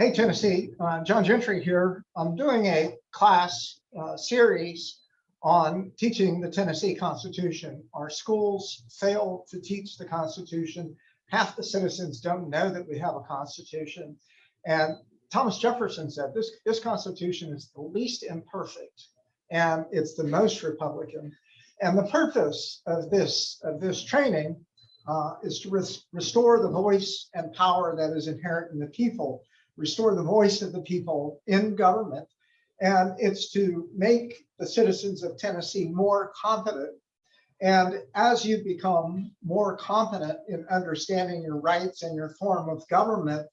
Hey, Tennessee, John Gentry here. I'm doing a class series on teaching the Tennessee Constitution. Our schools fail to teach the Constitution. Half the citizens don't know that we have a Constitution. And Thomas Jefferson said this Constitution is the least imperfect and it's the most Republican. And the purpose of this training is to restore the voice and power that is inherent in the people, restore the voice of the people in government, and it's to make the citizens of Tennessee more competent. And as you become more competent in understanding your rights and your form of government,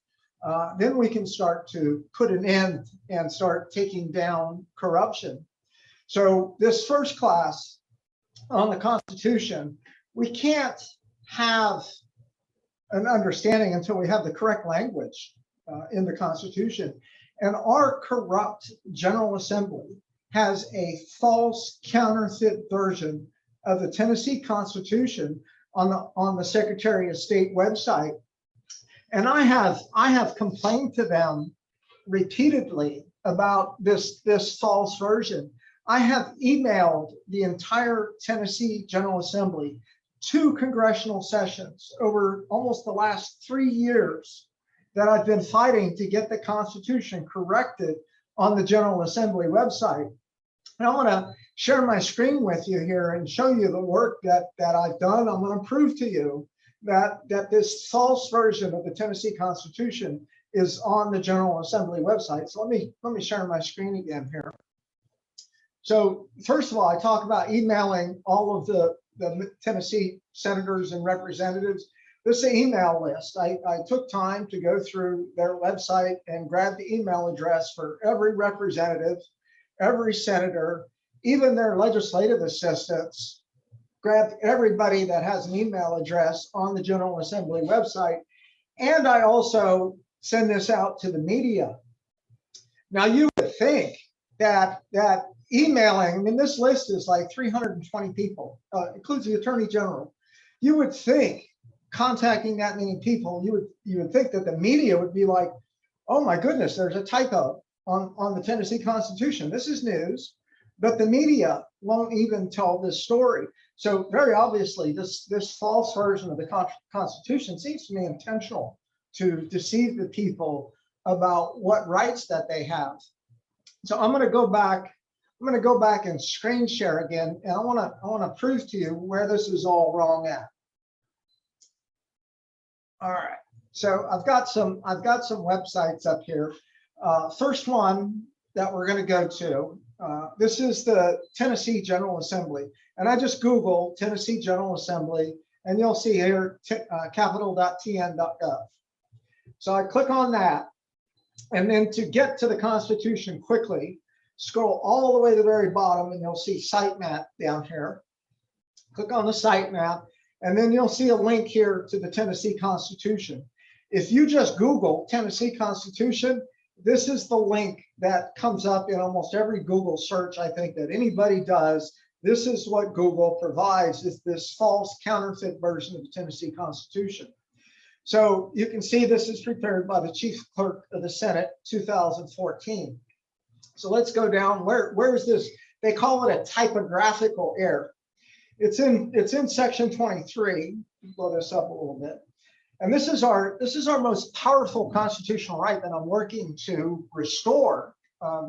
then we can start to put an end and start taking down corruption. So this first class on the Constitution, we can't have an understanding until we have the correct language in the Constitution. And our corrupt General Assembly has a false counterfeit version of the Tennessee Constitution on the Secretary of State website. And I have complained to them repeatedly about this false version. I have emailed the entire Tennessee General Assembly 2 congressional sessions over almost the last 3 years that I've been fighting to get the Constitution corrected on the General Assembly website. And I want to share my screen with you here and show you the work that I've done. I'm going to prove to you that this false version of the Tennessee Constitution is on the General Assembly website. So let me share my screen again here. So first of all, I talk about emailing all of the Tennessee senators and representatives. This is an email list. I took time to go through their website and grab the email address for every representative, every senator, even their legislative assistants, grabbed everybody that has an email address on the General Assembly website. And I also send this out to the media. Now you would think that emailing, I mean, this list is like 320 people, includes the Attorney General. You would think contacting that many people, you would think that the media would be like, oh my goodness, there's a typo on the Tennessee Constitution. This is news, but the media won't even tell this story. So very obviously, this false version of the Constitution seems to me intentional to deceive the people about what rights that they have. So I'm going to go back. I'm going to go back and screen share again, and I want to prove to you where this is all wrong at. All right, so I've got some websites up here. First one that we're going to go to, this is the Tennessee General Assembly, and I just Google Tennessee General Assembly, and you'll see here capital.tn.gov. So I click on that, and then to get to the Constitution quickly, scroll all the way to the very bottom, and you'll see sitemap down here. Click on the sitemap. And then you'll see a link here to the Tennessee Constitution. If you just Google Tennessee Constitution, this is the link that comes up in almost every Google search, I think, that anybody does. This is what Google provides, is this false counterfeit version of the Tennessee Constitution. So you can see this is prepared by the Chief Clerk of the Senate, 2014. So let's go down. Where is this? They call it a typographical error. It's in section 23. Blow this up a little bit. And this is our most powerful constitutional right that I'm working to restore,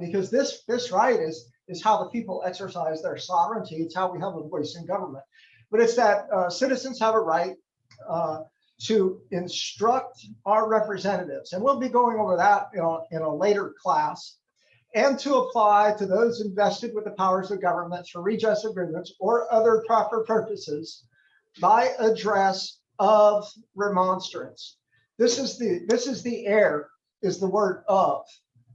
because this right is how the people exercise their sovereignty. It's how we have a voice in government. But it's that citizens have a right to instruct our representatives, and we'll be going over that in a later class, and to apply to those invested with the powers of government for redress agreements or other proper purposes by address of remonstrance. This is the error, is the word of.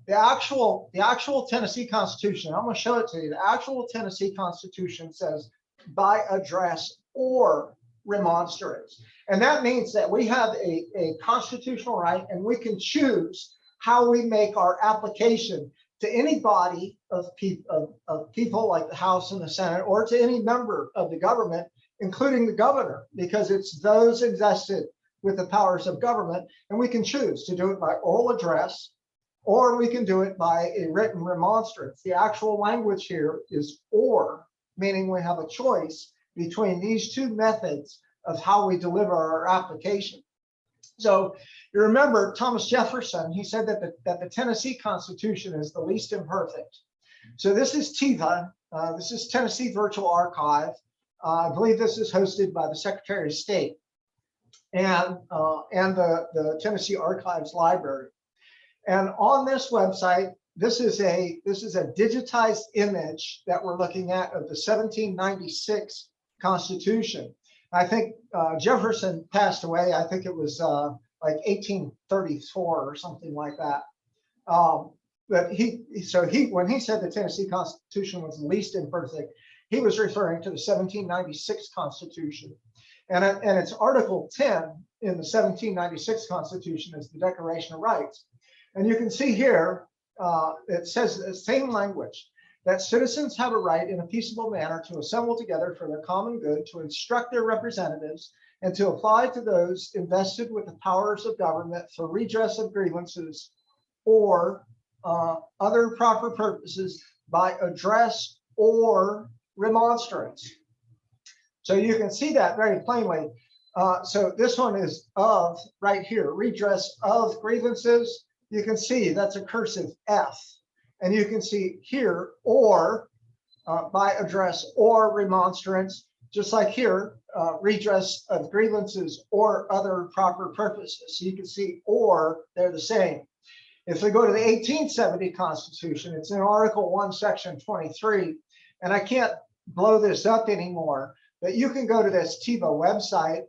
The actual Tennessee Constitution, I'm going to show it to you. The actual Tennessee Constitution says by address or remonstrance. And that means that we have a constitutional right, and we can choose how we make our application to any body of people like the House and the Senate, or to any member of the government, including the governor, because it's those invested with the powers of government. And we can choose to do it by oral address, or we can do it by a written remonstrance. The actual language here is or, meaning we have a choice between these two methods of how we deliver our application. So you remember Thomas Jefferson, he said that the Tennessee Constitution is the least imperfect. So this is TIVA, this is Tennessee Virtual Archive. I believe this is hosted by the Secretary of State and the Tennessee Archives Library. And on this website, this is a digitized image that we're looking at of the 1796 Constitution. I think Jefferson passed away. I think it was like 1834 or something like that. But when he said the Tennessee Constitution was least imperfect, he was referring to the 1796 Constitution. And it's Article 10 in the 1796 Constitution is the Declaration of Rights. And you can see here, it says the same language, that citizens have a right in a peaceable manner to assemble together for their common good, to instruct their representatives, and to apply to those invested with the powers of government for redress of grievances or other proper purposes by address or remonstrance. So you can see that very plainly. So this one is of right here, redress of grievances. You can see that's a cursive F. And you can see here, or by address or remonstrance, just like here, redress of grievances or other proper purposes. So you can see, or they're the same. If we go to the 1870 Constitution, it's in Article 1, Section 23. And I can't blow this up anymore, but you can go to this TIVA website,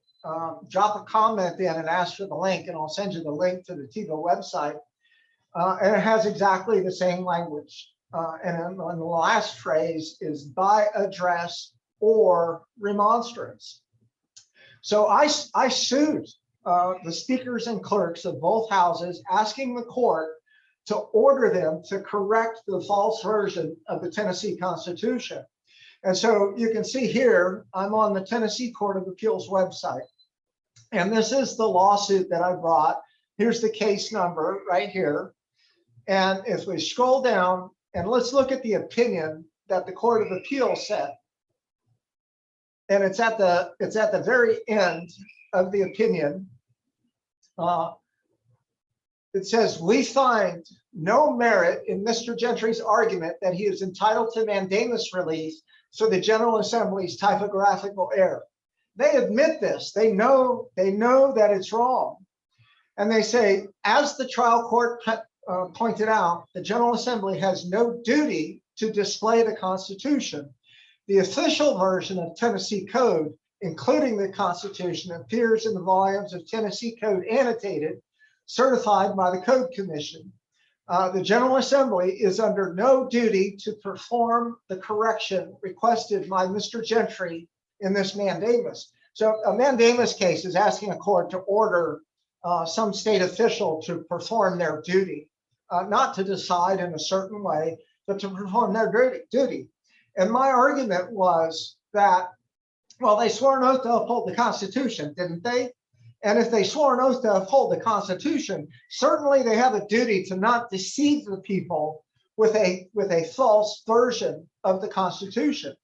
drop a comment in and ask for the link, and I'll send you the link to the TIVA website. And it has exactly the same language. And the last phrase is by address or remonstrance. So I sued the speakers and clerks of both houses, asking the court to order them to correct the false version of the Tennessee Constitution. And so you can see here, I'm on the Tennessee Court of Appeals website. And this is the lawsuit that I brought. Here's the case number right here. And if we scroll down and let's look at the opinion that the Court of Appeals said, and it's at the very end of the opinion. It says, we find no merit in Mr. Gentry's argument that he is entitled to mandamus relief for the General Assembly's typographical error. They admit this. They know that it's wrong. And they say, as the trial court pointed out, the General Assembly has no duty to display the Constitution. The official version of Tennessee Code, including the Constitution, appears in the volumes of Tennessee Code annotated, certified by the Code Commission. The General Assembly is under no duty to perform the correction requested by Mr. Gentry in this mandamus. So a mandamus case is asking a court to order some state official to perform their duty. Not to decide in a certain way, but to perform their duty. And my argument was that, well, they swore an oath to uphold the Constitution, didn't they? And if they swore an oath to uphold the Constitution, certainly they have a duty to not deceive the people with a false version of the Constitution.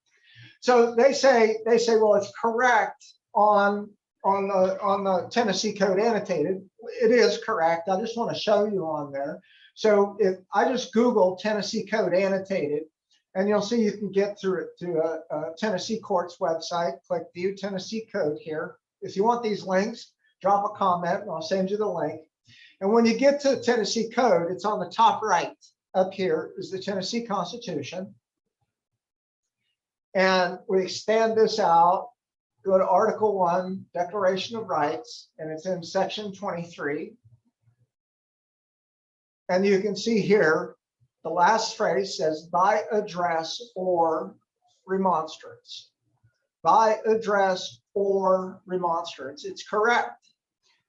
So they say, well, it's correct on the Tennessee Code annotated. It is correct. I just want to show you on there. So if I just Google Tennessee Code annotated, and you'll see you can get through it to a Tennessee court's website, click View Tennessee Code here. If you want these links, drop a comment and I'll send you the link. And when you get to Tennessee Code, it's on the top right. Up here is the Tennessee Constitution. And we expand this out, go to Article 1, Declaration of Rights, and it's in Section 23. And you can see here, the last phrase says by address or remonstrance. By address or remonstrance. It's correct.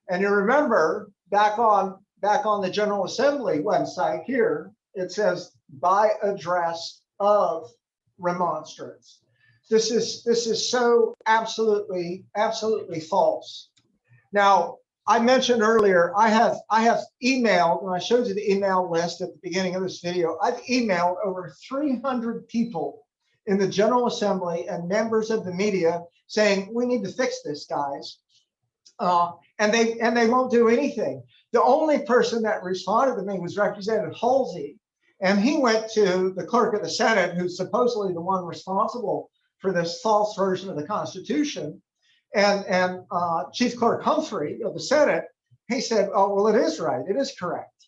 And you remember back on the General Assembly website here, it says by address of remonstrance. This is so absolutely false. Now, I mentioned earlier, I have emailed, and I showed you the email list at the beginning of this video. I've emailed over 300 people in the General Assembly and members of the media saying, we need to fix this, guys. And they won't do anything. The only person that responded to me was Representative Halsey. And he went to the clerk of the Senate, who's supposedly the one responsible for this false version of the Constitution, and Chief Clerk Humphrey of the Senate. He said, oh, well, it is right. It is correct.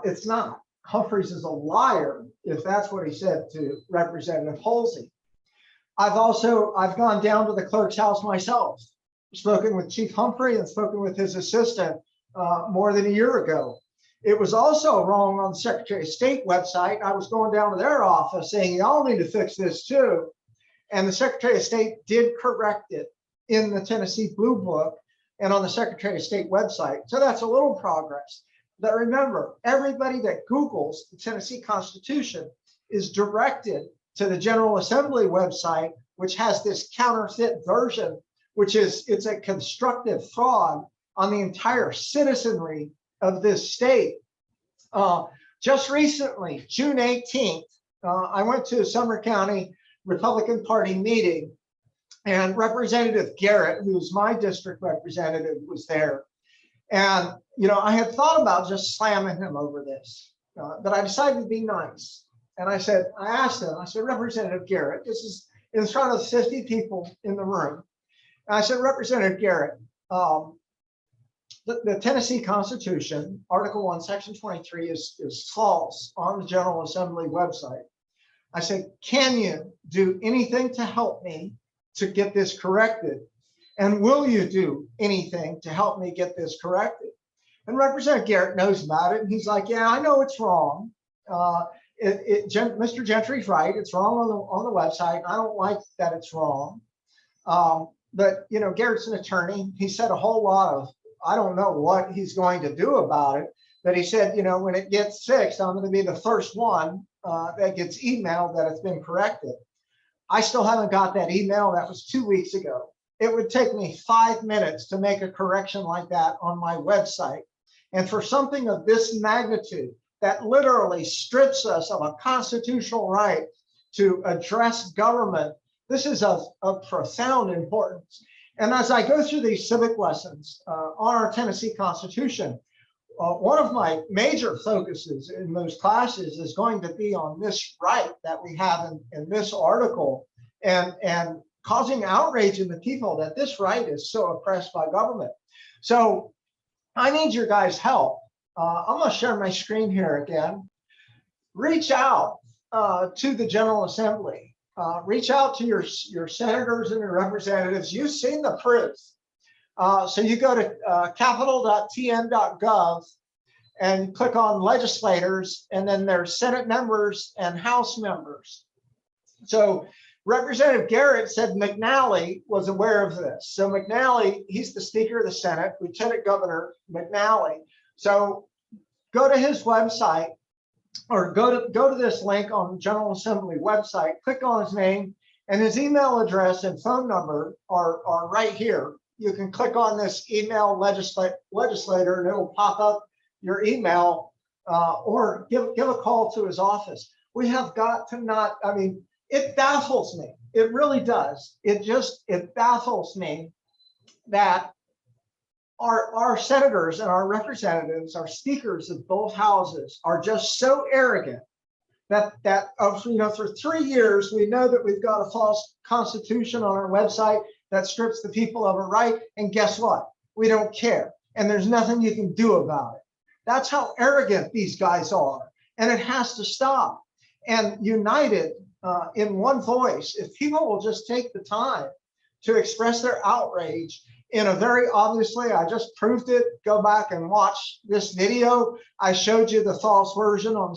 It's not. Humphreys is a liar if that's what he said to Representative Halsey. I've gone down to the clerk's house myself, spoken with Chief Humphrey and spoken with his assistant more than a year ago. It was also wrong on the Secretary of State website. I was going down to their office saying, y'all need to fix this too. And the Secretary of State did correct it in the Tennessee Blue Book and on the Secretary of State website. So that's a little progress. But remember, everybody that Googles the Tennessee Constitution is directed to the General Assembly website, which has this counterfeit version, it's a constructive fraud on the entire citizenry of this state. Just recently, June 18th, I went to a Sumner County Republican Party meeting, and Representative Garrett, who's my district representative, was there. And, I had thought about just slamming him over this, but I decided to be nice. And I asked him, Representative Garrett, this is in front of 50 people in the room. And I said, Representative Garrett, the Tennessee Constitution, Article 1, Section 23 is false on the General Assembly website. I said, can you do anything to help me to get this corrected? And will you do anything to help me get this corrected? And Representative Garrett knows about it. And he's like, yeah, I know it's wrong. Mr. Gentry's right. It's wrong on the website. I don't like that it's wrong. But, Garrett's an attorney. He said a whole lot of, I don't know what he's going to do about it. But he said, when it gets fixed, I'm going to be the first one that gets emailed that it's been corrected. I still haven't got that email. That was 2 weeks ago. It would take me 5 minutes to make a correction like that on my website. And for something of this magnitude, that literally strips us of a constitutional right to address government, this is of profound importance. And as I go through these civic lessons on our Tennessee Constitution, one of my major focuses in those classes is going to be on this right that we have in this article, and causing outrage in the people that this right is so oppressed by government. So I need your guys' help. I'm going to share my screen here again. Reach out to the General Assembly. Reach out to your senators and your representatives. You've seen the proof. So you go to capitol.tn.gov and click on legislators, and then there's Senate members and House members. So Representative Garrett said McNally was aware of this. So McNally, he's the Speaker of the Senate, Lieutenant Governor McNally. So go to his website, or go to this link on the General Assembly website, click on his name, and his email address and phone number are right here. You can click on this email legislator and it'll pop up your email, or give a call to his office. We have got to not, it baffles me. It really does. It baffles me that our senators and our representatives, our speakers of both houses, are just so arrogant that for 3 years, we know that we've got a false constitution on our website that strips the people of a right. And guess what? We don't care. And there's nothing you can do about it. That's how arrogant these guys are. And it has to stop. And united in one voice, if people will just take the time to express their outrage in a very obviously, I just proved it. Go back and watch this video. I showed you the false version on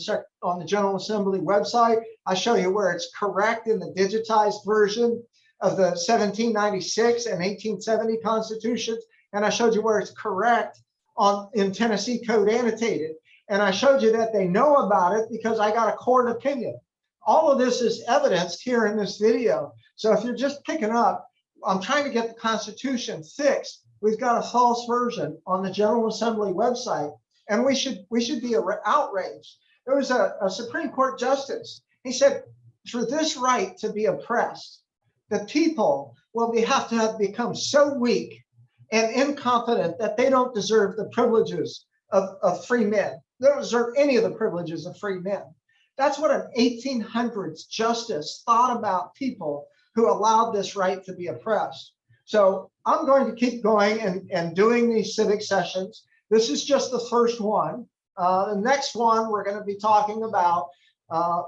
the General Assembly website. I show you where it's correct in the digitized version of the 1796 and 1870 constitutions. And I showed you where it's correct in Tennessee Code Annotated. And I showed you that they know about it because I got a court opinion. All of this is evidenced here in this video. So if you're just picking up, I'm trying to get the Constitution fixed we've got a false version on the General Assembly website, and we should be outraged. There was a Supreme Court justice. He said, for this right to be oppressed, the people will have to have become so weak and incompetent that they don't deserve the privileges of free men. They don't deserve any of the privileges of free men. That's what an 1800s justice thought about people who allowed this right to be oppressed. So I'm going to keep going and doing these civic sessions. This is just the first one. The next one, we're going to be talking about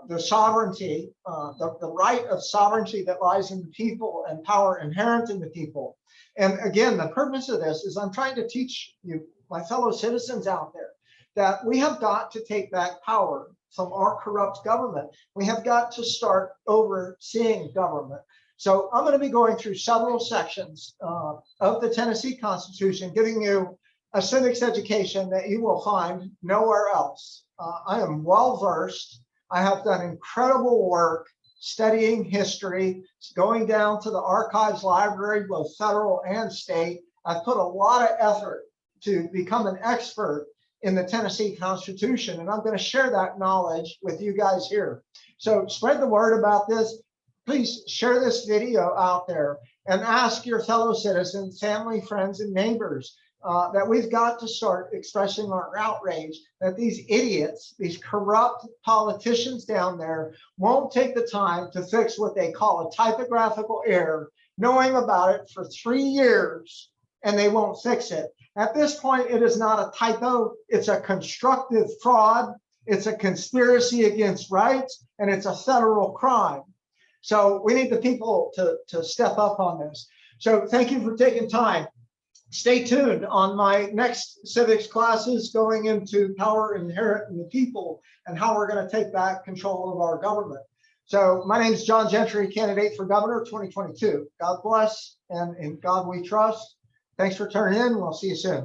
the sovereignty, the right of sovereignty that lies in the people and power inherent in the people. And again, the purpose of this is I'm trying to teach you, my fellow citizens out there, that we have got to take back power from our corrupt government. We have got to start overseeing government. So I'm going to be going through several sections of the Tennessee Constitution, giving you a civics education that you will find nowhere else. I am well versed. I have done incredible work studying history, going down to the archives library, both federal and state. I've put a lot of effort to become an expert in the Tennessee Constitution, and I'm going to share that knowledge with you guys here. So spread the word about this. Please share this video out there and ask your fellow citizens, family, friends, and neighbors that we've got to start expressing our outrage that these idiots, these corrupt politicians down there won't take the time to fix what they call a typographical error, knowing about it for 3 years, and they won't fix it. At this point, it is not a typo. It's a constructive fraud. It's a conspiracy against rights, and it's a federal crime. So we need the people to step up on this. So thank you for taking time. Stay tuned on my next civics classes going into power inherent in the people and how we're going to take back control of our government. So my name is John Gentry, candidate for governor 2022. God bless, and in God we trust. Thanks for tuning in. We'll see you soon.